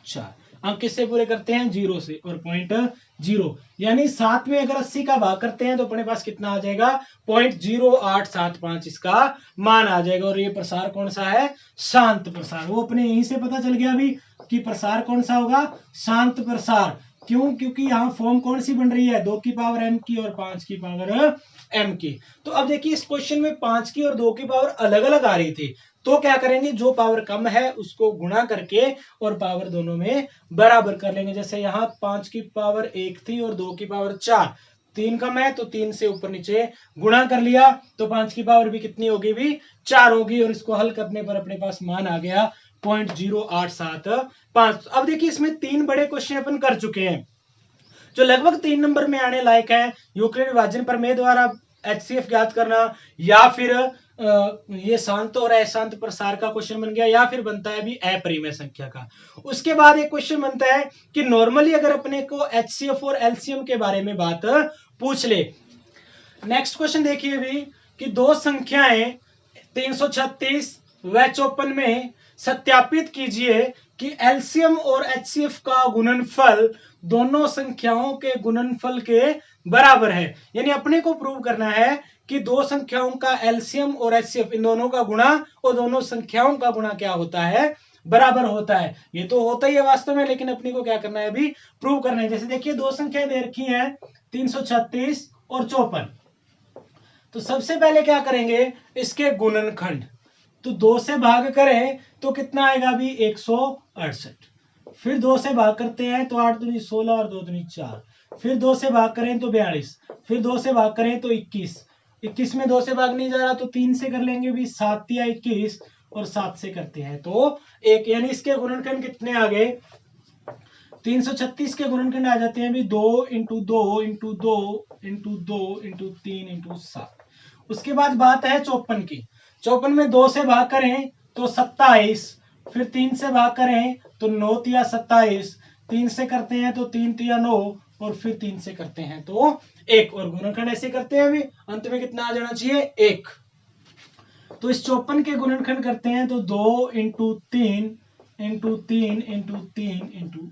4, अंक किससे पूरे करते हैं? 0 से, और पॉइंट 0, यानी 7 में अगर 80 का भाग करते हैं तो अपने पास कितना आ जाएगा? 0.0875 इसका मान आ जाएगा। और ये प्रसार कौन सा है? शांत प्रसार। वो अपने यहीं से पता चल गया अभी कि प्रसार कौन सा होगा? शांत प्रसार। क्यों? क्योंकि यहाँ फॉर्म कौन सी बन रही है? 2 की पावर m की और 5 की पावर m की। तो अब देखिए इस क्वेश्चन में 5 की और 2 की पावर अलग अलग आ रही थी, तो क्या करेंगे? जो पावर कम है उसको गुणा करके और पावर दोनों में बराबर कर लेंगे। जैसे यहाँ 5 की पावर 1 थी और 2 की पावर 4, 3 कम है तो 3 से ऊपर नीचे गुणा कर लिया, तो 5 की पावर भी कितनी होगी? भी 4 होगी। और इसको हल करने पर अपने पास मान आ गया 0.0875। अब देखिए इसमें 3 बड़े क्वेश्चन अपन कर चुके हैं जो लगभग 3 नंबर में आने लायक है। यूक्लिड विभाजन प्रमेय द्वारा HCF ज्ञात करना, या फिर ये शांत और अशांत प्रसार का क्वेश्चन बन गया, या फिर बनता है भी अपरिमेय संख्या का। उसके बाद एक क्वेश्चन बनता है कि नॉर्मली अगर अपने को HCF और LCM के बारे में बात पूछ ले। नेक्स्ट क्वेश्चन देखिए भी कि दो संख्याएं 336 व 54 में सत्यापित कीजिए कि एलसीएम और एचसीएफ का गुणनफल दोनों संख्याओं के गुणनफल के बराबर है। यानी अपने को प्रूव करना है कि दो संख्याओं का एलसीएम और एचसीएफ इन दोनों का गुणा और दोनों संख्याओं का गुणा क्या होता है? बराबर होता है। ये तो होता ही है वास्तव में, लेकिन अपने को क्या करना है? अभी प्रूव करना है। जैसे देखिए दो संख्याएं दे रखी है 336 और 54। तो सबसे पहले क्या करेंगे? इसके गुणनखंड, तो 2 से भाग करें तो कितना आएगा? अभी 168। फिर 2 से भाग करते हैं तो 8 दूनी 16 और 2 दूनी 4। फिर 2 से भाग करें तो 42। फिर 2 से भाग करें तो 21। 21 में 2 से भाग नहीं जा रहा तो 3 से कर लेंगे भी, 7 या 21, और 7 से करते हैं तो 1, यानी इसके गुणनखंड कितने आ गए? 336 के गुणनखंड आ जाते हैं अभी 2 into 2 into 2 into 2 into 3 into 7। उसके बाद बात है 54 की। 54 में 2 से भाग करें तो 27, फिर 3 से भाग करें तो 9 तिया 27, 3 से करते हैं तो 3 तिया 9, और फिर 3 से करते हैं तो 1, और गुणनखंड ऐसे करते हैं अभी, अंत में कितना आ जाना चाहिए 1। तो इस 54 के गुणनखंड करते हैं तो 2 इंटू 3 इंटू 3 इंटू 3 इंटू,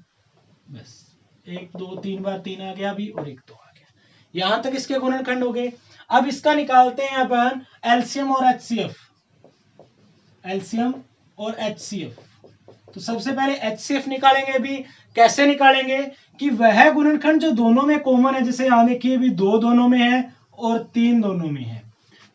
बस 1 2 3 बार 3 आ गया अभी, और 1 2 आ गया। यहां तक इसके गुणनखंड हो गए। अब इसका निकालते हैं अपन एलसीएम और एचसीएफ। एलसीएम और एचसीएफ, तो सबसे पहले एचसीएफ निकालेंगे अभी। कैसे निकालेंगे कि वह गुणनखंड जो दोनों में कॉमन है, जैसे यहां देखिए अभी 2 दोनों में है और 3 दोनों में है,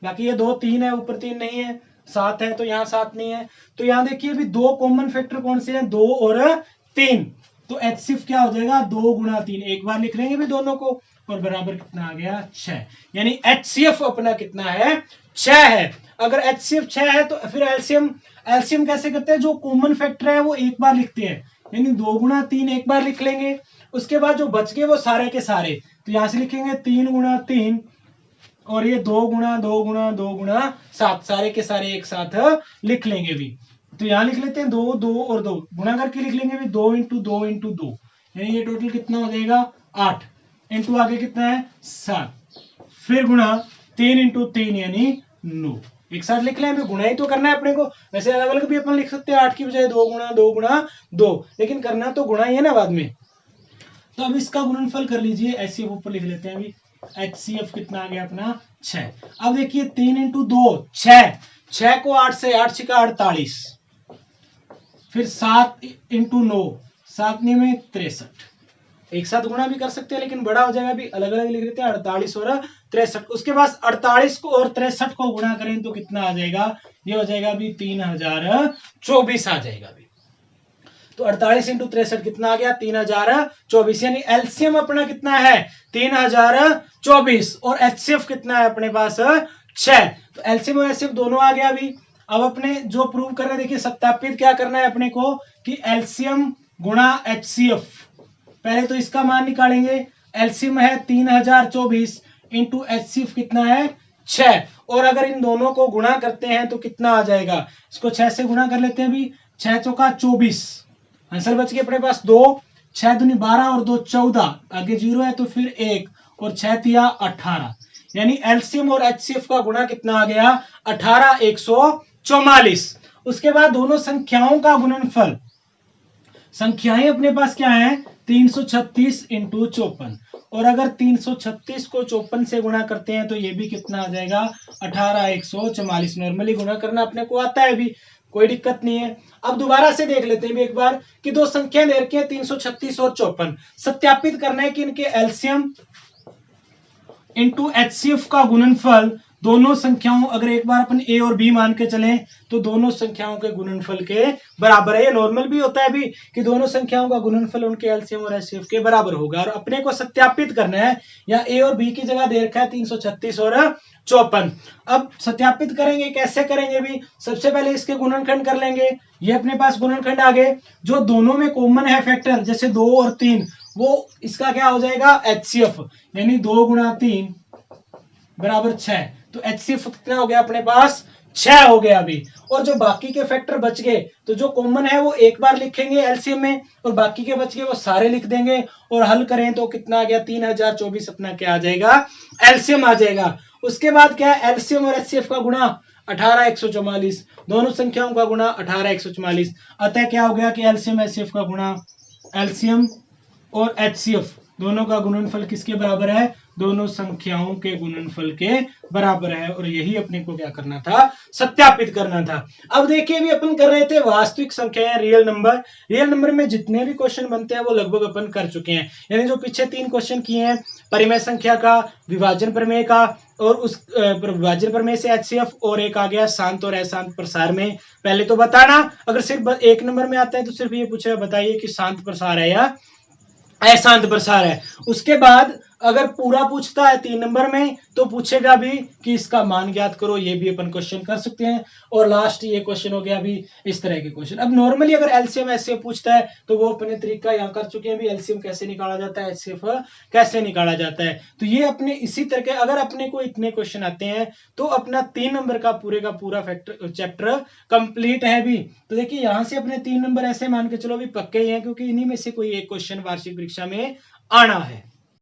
बाकी ये 2 3 है, ऊपर 3 नहीं है, 7 है तो यहाँ 7 नहीं है। तो यहाँ देखिए अभी 2 कॉमन फैक्टर कौन से हैं, 2 और 3। तो एचसीएफ क्या हो जाएगा 2 गुणा 3, एक बार लिख लेंगे भी दोनों को, और बराबर कितना आ गया 6। यानी एचसीएफ अपना कितना है 6 है। अगर एचसीएफ 6 है तो फिर एलसीएम, एलसीएम कैसे करते हैं, जो कॉमन फैक्टर है वो एक बार लिखते हैं, यानी 2 गुणा 3 एक बार लिख लेंगे। उसके बाद जो बच गए वो सारे के सारे, तो यहां से लिखेंगे 3 गुणा 3, और ये 2 गुणा 2 गुणा 2 गुणा 7, सारे के सारे एक साथ लिख लेंगे भी। तो यहां लिख लेते हैं 2 2 और 2 गुणा करके लिख लेंगे भी 2 इंटू 2 इंटू 2, यानी ये टोटल कितना हो जाएगा 8, इंटू आगे कितना है 7, फिर गुणा 3 इंटू 3 यानी 9। एक साथ लिख लें, गुणा ही तो करना है अपने को। वैसे अलग अलग भी अपन लिख सकते हैं 8 की बजाय 2 गुणा 2 गुणा 2, लेकिन करना तो गुणा ही है ना बाद में। तो अब इसका गुणनफल कर लीजिए, एचसीएफ ऊपर लिख लेते हैं अभी। एचसीएफ कितना आ गया अपना 6। अब देखिए 3 इंटू 2 6, 6 को 8 से 8 छिका 48, फिर 7 इंटू 9, 7 9 में 63, एक साथ गुणा भी कर सकते हैं लेकिन बड़ा हो जाएगा, भी अलग अलग लिख लेते हैं 48 और 63। उसके बाद 48 को और 63 को गुणा करें तो कितना आ जाएगा, ये हो जाएगा अभी 3024 आ जाएगा अभी। तो 48 इंटू 63 कितना आ गया 3024, यानी एलसीएम अपना कितना है 3024, और एचसीएफ कितना है अपने पास 6। तो एलसीएम और एचसीएफ दोनों आ गया अभी। अब अपने जो प्रूव कर रहे हैं, देखिए सत्यापित क्या करना है अपने को कि एलसीएम गुणा एचसीएफ, पहले तो इसका मान निकालेंगे। एलसीएम है 3024 इंटू एचसीएफ कितना है 6, और अगर इन दोनों को गुणा करते हैं तो कितना आ जाएगा, इसको 6 से गुणा कर लेते हैं अभी, 6 चौका 24, आंसर बच गए अपने पास 2, 6 दूनी 12 और 2 14, आगे 0 है तो फिर 1, और 6 तिया 18, यानी एलसीएम और एचसीएफ का गुणा कितना आ गया 18 144। उसके बाद दोनों संख्याओं का गुणनफल, संख्याएं अपने पास क्या है 336 इंटू 54, और अगर 336 को 54 से गुणा करते हैं तो ये भी कितना आ जाएगा 18 144। नॉर्मली गुणा करना अपने को आता है भी, कोई दिक्कत नहीं है। अब दोबारा से देख लेते हैं भी एक बार कि दो संख्या दे रखी है 336 और 54, सत्यापित करना है कि इनके एलसीएम इंटू एचसीएफ का गुणनफल दोनों संख्याओं, अगर एक बार अपन ए और बी मान के चलें तो दोनों संख्याओं के गुणनफल के बराबर है। ये नॉर्मल भी होता है भी कि दोनों संख्याओं का गुणनफल उनके एलसीएम और एचसीएफ के बराबर होगा, और अपने को सत्यापित करना है, या ए और बी की जगह दे रखा है 336 और 54। अब सत्यापित करेंगे, कैसे करेंगे भी, सबसे पहले इसके गुणनखंड कर लेंगे। ये अपने पास गुणनखंड आ गए, जो दोनों में कॉमन है फैक्टर जैसे 2 और 3, वो इसका क्या हो जाएगा एचसीएफ, यानी 2 गुणा 3 बराबर 6। तो एचसीएफ कितना हो गया अपने पास 6 हो गया अभी। और जो बाकी के फैक्टर बच गए, तो जो कॉमन है वो एक बार लिखेंगे एलसीएम में, और बाकी के बच गए वो सारे लिख देंगे, और हल करें तो कितना आ गया 3024 अपना क्या आ जाएगा एलसीएम आ जाएगा। उसके बाद क्या है एलसीएम और एचसीएफ का गुणा 18 144, दोनों संख्याओं का गुणा 18 144, अतः क्या हो गया कि एलसीएम एचसीएफ का गुणा, एलसीएम और एचसीएफ दोनों का गुणनफल किसके बराबर है, दोनों संख्याओं के गुणनफल के बराबर है। और यही अपने को क्या करना था सत्यापित करना था। अब देखिए भी अपन कर रहे थे वास्तविक संख्याएं, रियल नंबर। रियल नंबर में जितने भी क्वेश्चन बनते हैं वो लगभग अपन कर चुके हैं, यानी जो पीछे 3 क्वेश्चन किए हैं परिमेय संख्या का, विभाजन प्रमेय का, और उस विभाजन प्रमेय से एचसीएफ, और एक आ गया शांत और अशांत प्रसार में। पहले तो बताना, अगर सिर्फ 1 नंबर में आता है तो सिर्फ ये पूछे बताइए कि शांत प्रसार है या अशांत प्रसार है। उसके बाद अगर पूरा पूछता है 3 नंबर में तो पूछेगा भी कि इसका मान ज्ञात करो, ये भी अपन क्वेश्चन कर सकते हैं। और लास्ट ये क्वेश्चन हो गया भी इस तरह के क्वेश्चन। अब नॉर्मली अगर एलसीएम एचसीएफ पूछता है तो वो अपने तरीका यहाँ कर चुके हैं भी, एलसीएम कैसे निकाला जाता है, एचसीएफ कैसे निकाला जाता है। तो ये अपने इसी तरह के अगर अपने को इतने क्वेश्चन आते हैं तो अपना 3 नंबर का पूरा फैक्टर चैप्टर कंप्लीट है भी। तो देखिए यहां से अपने 3 नंबर ऐसे मान के चलो भी पक्के ही हैं, क्योंकि इन्हीं में से कोई एक क्वेश्चन वार्षिक परीक्षा में आना है।